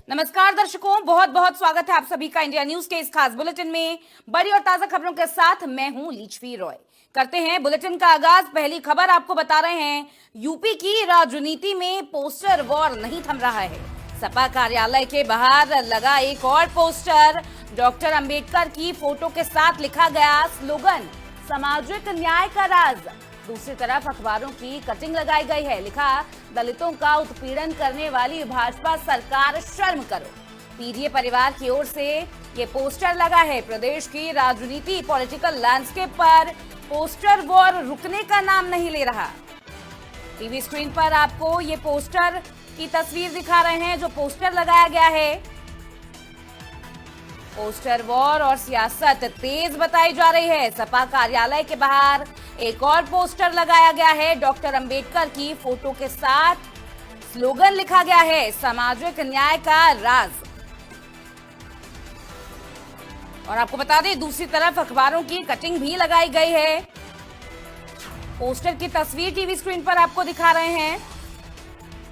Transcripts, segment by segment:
नमस्कार दर्शकों, बहुत बहुत स्वागत है आप सभी का इंडिया न्यूज के इस खास बुलेटिन में। बड़ी और ताजा खबरों के साथ मैं हूं लीचवी रॉय। करते हैं बुलेटिन का आगाज। पहली खबर आपको बता रहे हैं, यूपी की राजनीति में पोस्टर वॉर नहीं थम रहा है। सपा कार्यालय के बाहर लगा एक और पोस्टर, डॉक्टर अंबेडकर की फोटो के साथ लिखा गया स्लोगन, सामाजिक न्याय का राज। दूसरी तरफ अखबारों की कटिंग लगाई गई है, लिखा, दलितों का उत्पीड़न करने वाली भाजपा सरकार शर्म करो। पीडीए परिवार की ओर से ये पोस्टर लगा है। प्रदेश की राजनीति पॉलिटिकल लैंडस्केप पर पोस्टर वॉर रुकने का नाम नहीं ले रहा। टीवी स्क्रीन पर आपको ये पोस्टर की तस्वीर दिखा रहे हैं, जो पोस्टर लगाया गया है। पोस्टर वॉर और सियासत तेज बताई जा रही है। सपा कार्यालय के बाहर एक और पोस्टर लगाया गया है, डॉक्टर अंबेडकर की फोटो के साथ स्लोगन लिखा गया है, सामाजिक न्याय का राज। और आपको बता दें, दूसरी तरफ अखबारों की कटिंग भी लगाई गई है। पोस्टर की तस्वीर टीवी स्क्रीन पर आपको दिखा रहे हैं।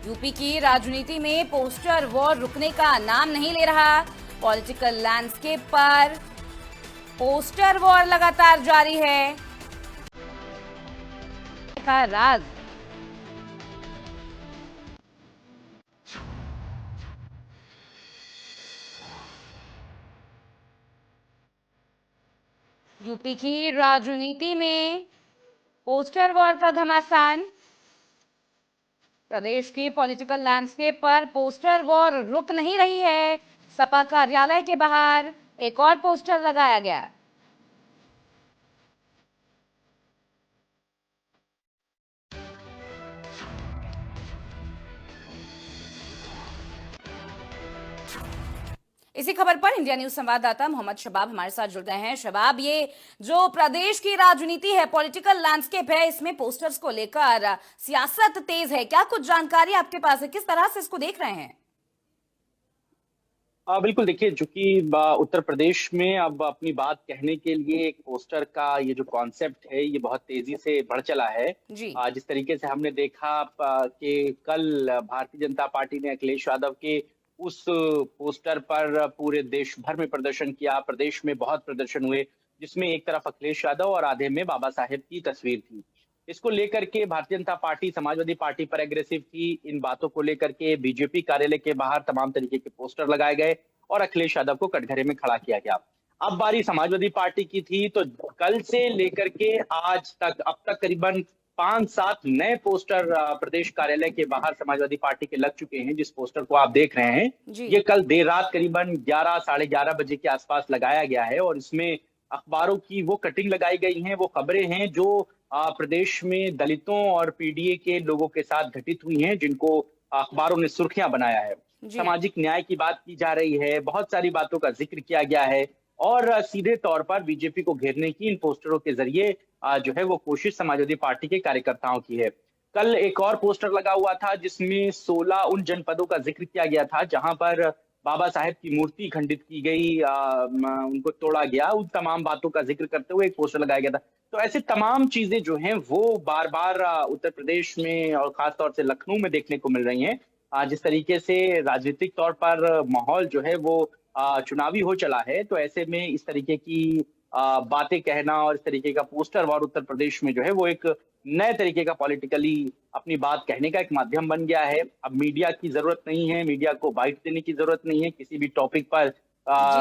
यूपी की राजनीति में पोस्टर वॉर रुकने का नाम नहीं ले रहा। पॉलिटिकल लैंडस्केप पर पोस्टर वॉर लगातार जारी है। का राज। यूपी की राजनीति में पोस्टर वॉर का घमासान। प्रदेश की पॉलिटिकल लैंडस्केप पर पोस्टर वॉर रुक नहीं रही है। सपा कार्यालय के बाहर एक और पोस्टर लगाया गया। इसी खबर पर इंडिया न्यूज संवाददाता मोहम्मद शबाब हमारे साथ जुड़ गए हैं। शबाब, ये जो प्रदेश की राजनीति है, पॉलिटिकल लैंडस्केप है, इसमें पोस्टर्स को लेकर सियासत तेज है। क्या कुछ जानकारी आपके पास है, किस तरह से इसको देख रहे हैं? बिल्कुल, देखिए, चूंकि उत्तर प्रदेश में अब अपनी बात कहने के लिए एक पोस्टर का ये जो कॉन्सेप्ट है, ये बहुत तेजी से बढ़ चला है। जी। जिस तरीके से हमने देखा कि कल भारतीय जनता पार्टी ने अखिलेश यादव के उस पोस्टर पर पूरे देश भर में प्रदर्शन किया। प्रदेश में बहुत प्रदर्शन हुए, जिसमें एक तरफ अखिलेश यादव और आधे में बाबा साहेब की तस्वीर थी। इसको लेकर के भारतीय जनता पार्टी समाजवादी पार्टी पर एग्रेसिव थी। इन बातों को लेकर के बीजेपी कार्यालय के बाहर तमाम तरीके के पोस्टर लगाए गए और अखिलेश यादव को कटघरे में खड़ा किया गया। अब बारी समाजवादी पार्टी की थी, तो कल से लेकर के आज तक अब तक करीबन 5-7 नए पोस्टर प्रदेश कार्यालय के बाहर समाजवादी पार्टी के लग चुके हैं। जिस पोस्टर को आप देख रहे हैं, ये कल देर रात करीबन 11 साढ़े 11 बजे के आसपास लगाया गया है और इसमें अखबारों की वो कटिंग लगाई गई हैं, वो खबरें हैं जो प्रदेश में दलितों और पीडीए के लोगों के साथ घटित हुई हैं, जिनको अखबारों ने सुर्खियां बनाया है। सामाजिक न्याय की बात की जा रही है, बहुत सारी बातों का जिक्र किया गया है और सीधे तौर पर बीजेपी को घेरने की इन पोस्टरों के जरिए जो है वो कोशिश समाजवादी पार्टी के कार्यकर्ताओं की है। कल एक और पोस्टर लगा हुआ था, जिसमें 16 उन जनपदों का जिक्र किया गया था जहां पर बाबा साहेब की मूर्ति खंडित की गई, उनको तोड़ा गया। उन तमाम बातों का जिक्र करते हुए एक पोस्टर लगाया गया था। तो ऐसे तमाम चीजें जो हैं वो बार बार उत्तर प्रदेश में और खासतौर से लखनऊ में देखने को मिल रही हैं। जिस तरीके से राजनीतिक तौर पर माहौल जो है वो चुनावी हो चला है, तो ऐसे में इस तरीके की बातें कहना और इस तरीके का पोस्टर वॉर उत्तर प्रदेश में जो है वो एक नए तरीके का पॉलिटिकली अपनी बात कहने का एक माध्यम बन गया है। अब मीडिया की जरूरत नहीं है, मीडिया को बाइट देने की जरूरत नहीं है, किसी भी टॉपिक पर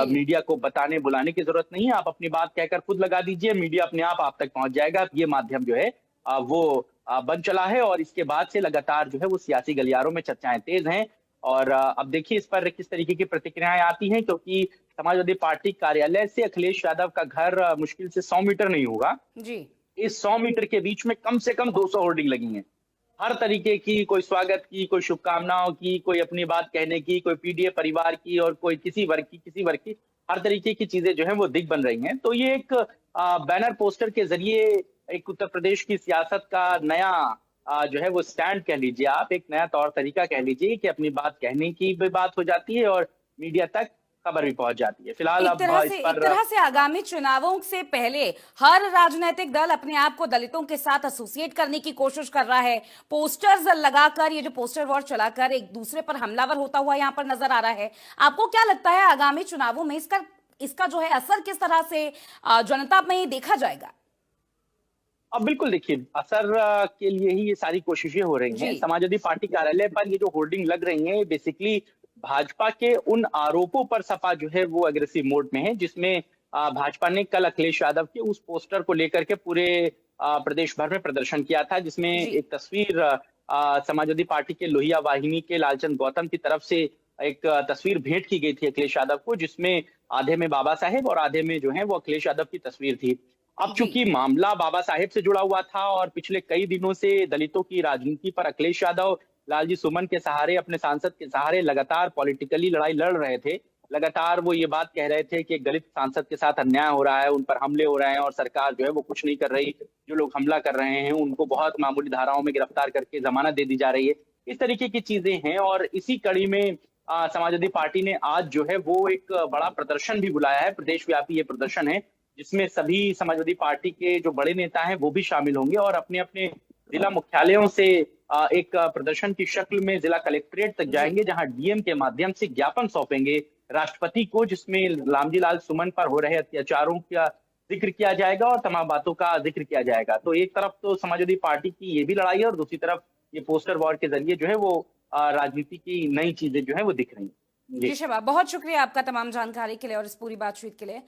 मीडिया को बताने बुलाने की जरूरत नहीं है। आप अपनी बात कहकर खुद लगा दीजिए, मीडिया अपने आप तक पहुंच जाएगा। ये माध्यम जो है वो बन चला है और इसके बाद से लगातार जो है वो सियासी गलियारों में चर्चाएं तेज हैं। और अब देखिए इस पर किस तरीके की प्रतिक्रियाएं आती हैं, क्योंकि समाजवादी पार्टी कार्यालय से अखिलेश यादव का घर मुश्किल से 100 मीटर नहीं होगा जी। इस 100 मीटर के बीच में कम से कम 200 होर्डिंग लगी हैं, हर तरीके की, कोई स्वागत की, कोई शुभकामनाओं की, कोई अपनी बात कहने की, कोई पीडीए परिवार की और कोई किसी वर्ग की, हर तरीके की चीजें जो है वो दिख बन रही हैं। तो ये एक बैनर पोस्टर के जरिए एक उत्तर प्रदेश की सियासत का नया जो है वो स्टैंड कह लीजिए आप, एक नया तौर तरीका कह लीजिए कि अपनी बात कहने की भी बात हो जाती है और मीडिया तक खबर भी पहुंच जाती है। फिलहाल अब इस एक पर तरह से आगामी चुनावों से पहले हर राजनीतिक दल अपने आप को दलितों के साथ एसोसिएट करने की कोशिश कर रहा है। पोस्टर्स लगाकर, ये जो पोस्टर वॉर चलाकर एक दूसरे पर हमलावर होता हुआ यहाँ पर नजर आ रहा है। आपको क्या लगता है आगामी चुनावों में इसका इसका जो है असर किस तरह से जनता में देखा जाएगा? अब बिल्कुल देखिए, असर के लिए ही ये सारी कोशिशें हो रही हैं। जी। समाजवादी पार्टी कार्यालय पर ये जो होर्डिंग लग रही हैं, बेसिकली भाजपा के उन आरोपों पर सपा जो है वो एग्रेसिव मोड में है, जिसमें भाजपा ने कल अखिलेश यादव के उस पोस्टर को लेकर के पूरे प्रदेश भर में प्रदर्शन किया था, जिसमें जी। एक तस्वीर समाजवादी पार्टी के लोहिया वाहिनी के लालचंद गौतम की तरफ से एक तस्वीर भेंट की गई थी अखिलेश यादव को, जिसमें आधे में बाबा साहेब और आधे में जो है वो अखिलेश यादव की तस्वीर थी। अब जी। चूंकि मामला बाबा साहेब से जुड़ा हुआ था और पिछले कई दिनों से दलितों की राजनीति पर अखिलेश यादव लालजी सुमन के सहारे, अपने सांसद के सहारे लगातार पॉलिटिकली लड़ाई लड़ रहे थे। लगातार वो ये बात कह रहे थे कि दलित सांसद के साथ अन्याय हो रहा है, उन पर हमले हो रहे हैं और सरकार जो है वो कुछ नहीं कर रही। जो लोग हमला कर रहे हैं उनको बहुत मामूली धाराओं में गिरफ्तार करके जमानत दे दी जा रही है। इस तरीके की चीजें हैं और इसी कड़ी में समाजवादी पार्टी ने आज जो है वो एक बड़ा प्रदर्शन भी बुलाया है। प्रदेशव्यापी ये प्रदर्शन है, जिसमें सभी समाजवादी पार्टी के जो बड़े नेता हैं वो भी शामिल होंगे और अपने-अपने जिला मुख्यालयों से एक प्रदर्शन की शक्ल में जिला कलेक्ट्रेट तक जाएंगे, जहां डीएम के माध्यम से ज्ञापन सौंपेंगे राष्ट्रपति को, जिसमें लालजी लाल सुमन पर हो रहे अत्याचारों का जिक्र किया जाएगा और तमाम बातों का जिक्र किया जाएगा। तो एक तरफ तो समाजवादी पार्टी की ये भी लड़ाई है और दूसरी तरफ ये पोस्टर वॉर के जरिए जो है वो राजनीति की नई चीजें जो है वो दिख रही हैं। जी शबा, बहुत शुक्रिया आपका तमाम जानकारी के लिए और इस पूरी बातचीत के लिए।